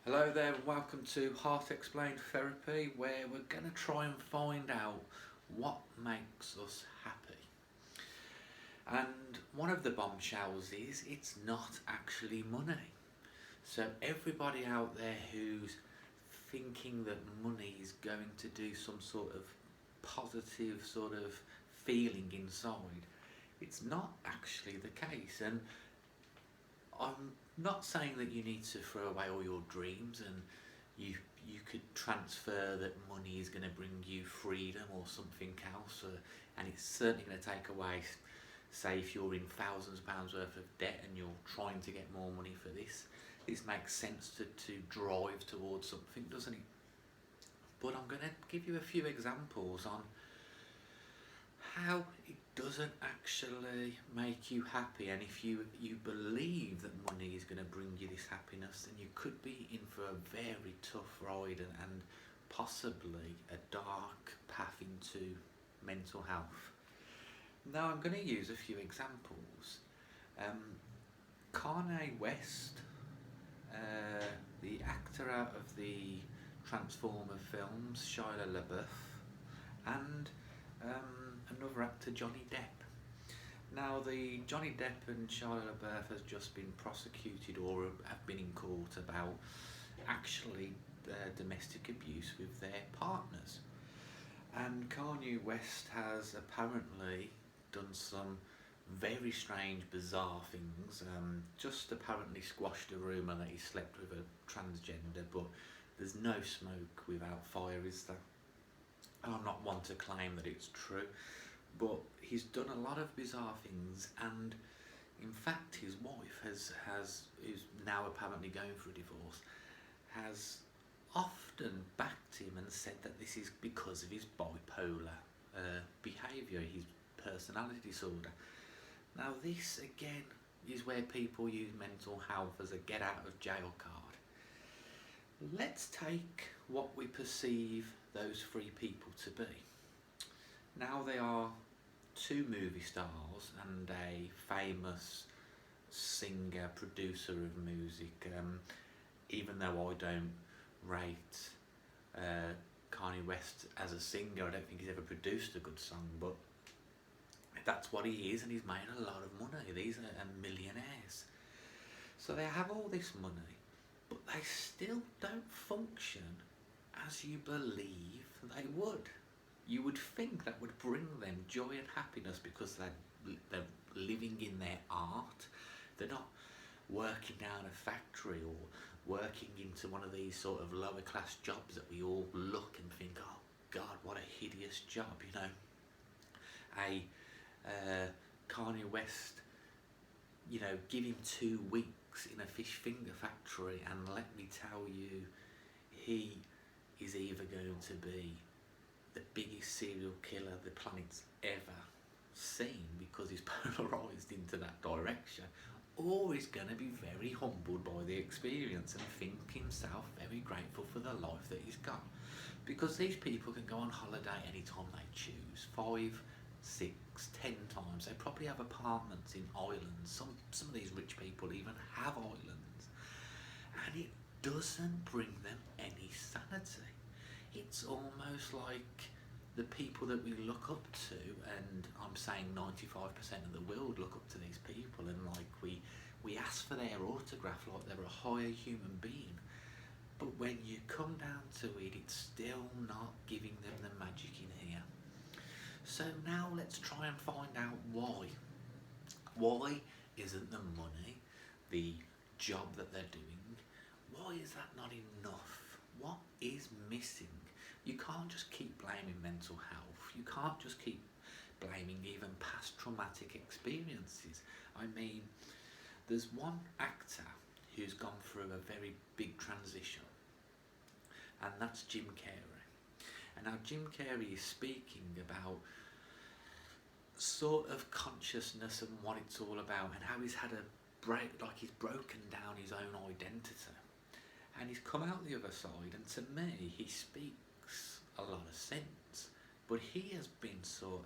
Hello there and welcome to Heart Explained Therapy, where we're going to try and find out what makes us happy. And one of the bombshells is it's not actually money. So everybody out there who's thinking that money is going to do some sort of positive sort of feeling inside, it's not actually the case. And I'm not saying that you need to throw away all your dreams and you could transfer that money is going to bring you freedom or something else, and it's certainly going to take away, say, if you're in thousands of pounds worth of debt and you're trying to get more money for this. This makes sense to drive towards something, doesn't it? But I'm going to give you a few examples on how it doesn't actually make you happy, and if you believe that money is going to bring you this happiness, then you could be in for a very tough ride and possibly a dark path into mental health. Now I'm going to use a few examples. Kanye West, the actor out of the Transformer films, Shia LeBeouf, and another actor, Johnny Depp. Now, the Johnny Depp and Shia LaBeouf has just been prosecuted or have been in court about actually domestic abuse with their partners. And Kanye West has apparently done some very strange, bizarre things. Just apparently squashed a rumour that he slept with a transgender, but there's no smoke without fire, is there? I'm not one to claim that it's true, but he's done a lot of bizarre things, and in fact his wife who's now apparently going for a divorce, has often backed him and said that this is because of his bipolar behaviour, his personality disorder. Now this again is where people use mental health as a get out of jail card. Let's take what we perceive those three people to be. Now they are two movie stars and a famous singer, producer of music. Even though I don't rate Kanye West as a singer, I don't think he's ever produced a good song, but that's what he is, and he's made a lot of money. These are millionaires. So they have all this money, but they still don't function as you believe they would. You would think that would bring them joy and happiness because they're living in their art. They're not working down a factory or working into one of these sort of lower class jobs that we all look and think, oh God, what a hideous job, you know. Kanye West, you know, give him 2 weeks in a fish finger factory and let me tell you, he is either going to be the biggest serial killer the planet's ever seen because he's polarised into that direction, or he's going to be very humbled by the experience and think himself very grateful for the life that he's got. Because these people can go on holiday anytime they choose, 5, 6, 10 times. They probably have apartments in islands. Some of these rich people even have islands, and it doesn't bring them any sanity. It's almost like the people that we look up to, and I'm saying 95% of the world look up to these people, and like we ask for their autograph like they're a higher human being. But when you come down to it, it's still not giving them the magic in here. So now let's try and find out why. Why isn't the money, the job that they're doing, why is that not enough? What is missing? You can't just keep blaming mental health. You can't just keep blaming even past traumatic experiences. I mean, there's one actor who's gone through a very big transition, and that's Jim Carrey. And now Jim Carrey is speaking about sort of consciousness and what it's all about, and how he's had a break, like he's broken down his own identity, and he's come out the other side. And to me, he speaks a lot of sense, but he has been sort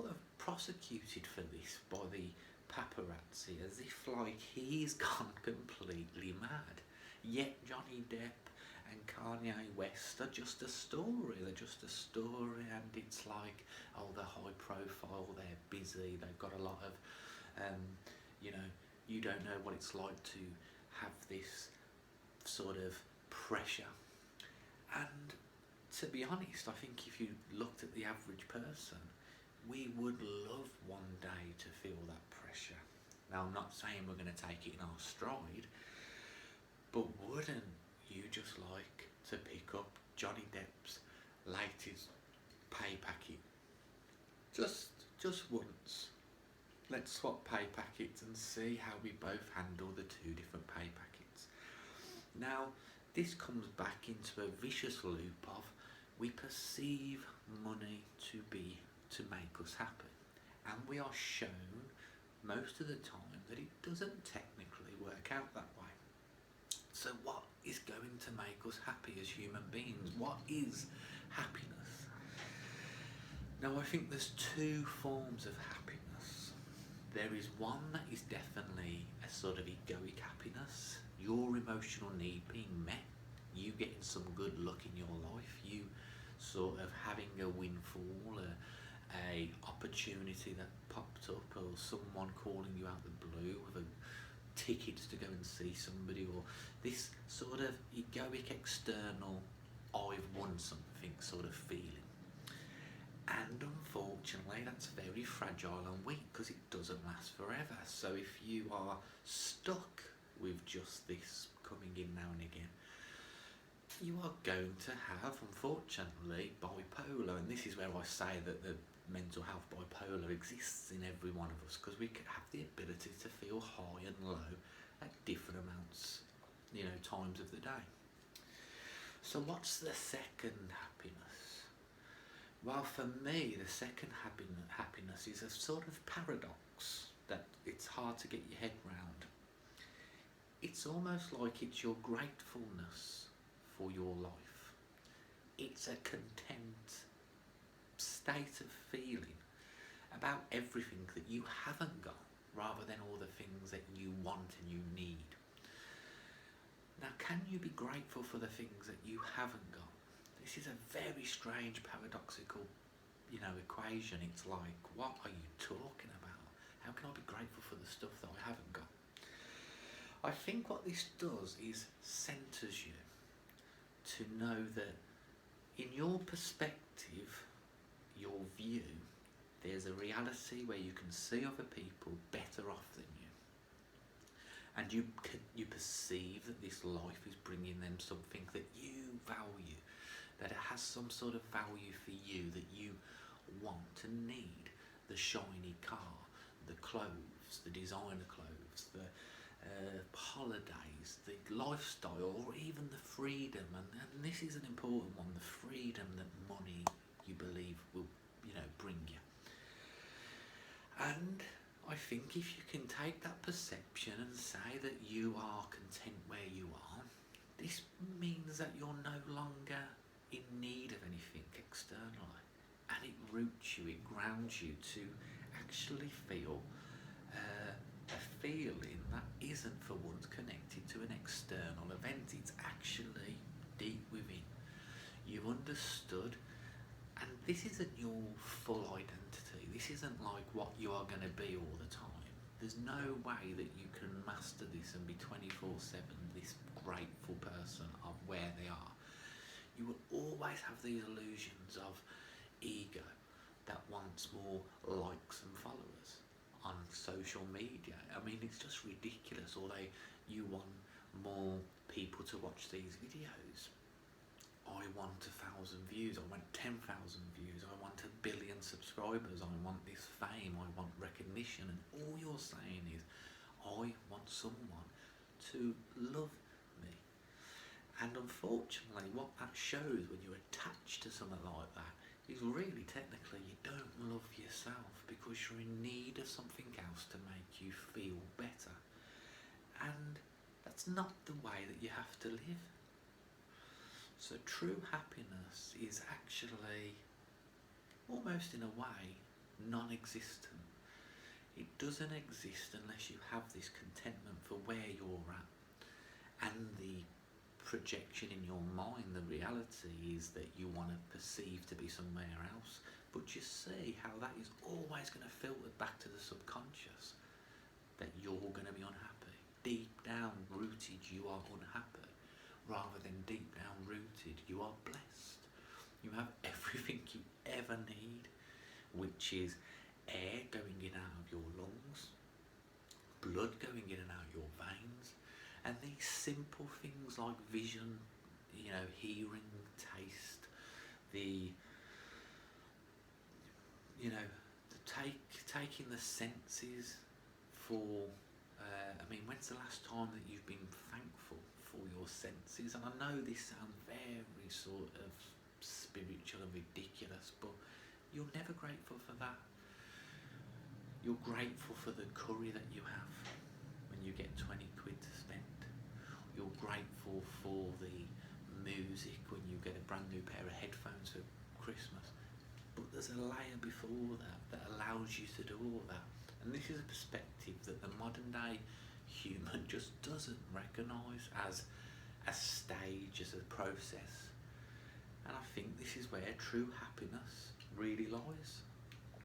of prosecuted for this by the paparazzi as if like he's gone completely mad. Yet Johnny Depp and Kanye West are just a story. They're just a story, and it's like, oh, they're high profile, they're busy, they've got a lot of, you know, you don't know what it's like to have this sort of pressure. And to be honest, I think if you looked at the average person, we would love one day to feel that pressure. Now, I'm not saying we're going to take it in our stride, but wouldn't you just like to pick up Johnny Depp's latest pay packet? Just once. Let's swap pay packets and see how we both handle the two different pay packets. Now, this comes back into a vicious loop of we perceive money to make us happy, and we are shown most of the time that it doesn't technically work out that way. So what is going to make us happy as human beings? What is happiness? Now, I think there's two forms of happiness. There is one that is definitely a sort of egoic happiness, your emotional need being met, you getting some good luck in your life, you sort of having a windfall, a opportunity that popped up, or someone calling you out the blue with tickets to go and see somebody, or this sort of egoic external I've won something sort of feeling. And unfortunately that's very fragile and weak because it doesn't last forever. So if you are stuck with just this coming in now and again, you are going to have, unfortunately, bipolar. And this is where I say that the mental health bipolar exists in every one of us, because we have the ability to feel high and low at different amounts, times of the day. So what's the second happiness? Well, for me, the second happiness is a sort of paradox that it's hard to get your head round. It's almost like it's your gratefulness for your life. It's a content state of feeling about everything that you haven't got, rather than all the things that you want and you need. Now, can you be grateful for the things that you haven't got? This is a very strange, paradoxical, equation. It's like, what are you talking about? How can I be grateful for the stuff that I haven't got? I think what this does is centers you to know that in your perspective, your view, there's a reality where you can see other people better off than you. And you perceive that this life is bringing them something that you value, that it has some sort of value for you, that you want and need. The shiny car, the clothes, the designer clothes, the holidays, the lifestyle, or even the freedom. And this is an important one, the freedom that money, you believe, will bring you. And I think if you can take that perception and say that you are content where you are, this means that you're no longer in need of anything externally, and it roots you, it grounds you to actually feel a feeling that isn't for once connected to an external event. It's actually deep within. You've understood, and this isn't your full identity. This isn't like what you are going to be all the time. There's no way that you can master this and be 24/7 this grateful person of where they are. You will always have these illusions of ego that wants more likes and followers on social media. I mean, it's just ridiculous. Or you want more people to watch these videos. I want 1,000 views, I want 10,000 views, I want 1 billion subscribers, I want this fame, I want recognition, and all you're saying is, I want someone to love me. And unfortunately, what that shows when you're attached to something like that is really technically you don't love yourself, because you're in need of something else to make you feel better. And that's not the way that you have to live. So true happiness is actually, almost in a way, non-existent. It doesn't exist unless you have this contentment for where you're at, and the projection in your mind, the reality is that you want to perceive to be somewhere else, but you see how that is always going to filter back to the subconscious, that you're going to be unhappy. Deep down rooted you are unhappy, rather than deep down rooted you are blessed. You have everything you ever need, which is air going in and out of your lungs, blood going in and out your veins, and these simple things like vision, hearing, taste, the taking the senses for. When's the last time that you've been thankful for your senses? And I know this sounds very sort of spiritual and ridiculous, but you're never grateful for that. You're grateful for the curry that you have when you get 20 quid to spend. You're grateful for the music when you get a brand new pair of headphones for Christmas. But there's a layer before that allows you to do all that. And this is a perspective that the modern day human just doesn't recognise as a stage, as a process. And I think this is where true happiness really lies.